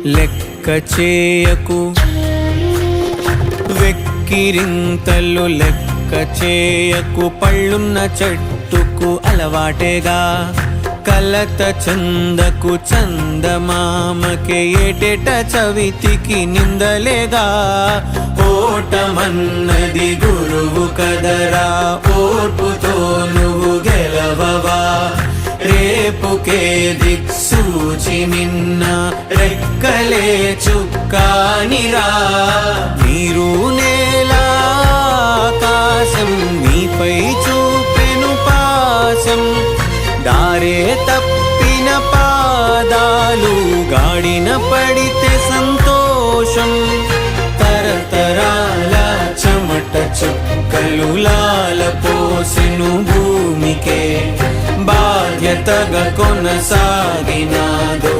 లెక్క చేయకు వెక్కిరింతలు లెక్క చేయకు పళ్ళున్న చెట్టుకు అలవాటేగా కలత చందకు చందమామకే ఏటేట చవితికి నిందలేగా ఓటమన్నది గురువు కదరా ఓర్పుతో నువ్వు గెలవవా రేపుకే దిక్సూచి నిన్న రెక్కలే చుక్కానిరా నీరు నేల ఆకాశం నీపై చూపెను పాశం దారే తప్పిన పాదాలు గాడిన పడితే సంతోషం తరతరాల చెమట చుక్కలు లాల పోసెను భూమికే బాధ్యతగా కొనసాగినాదో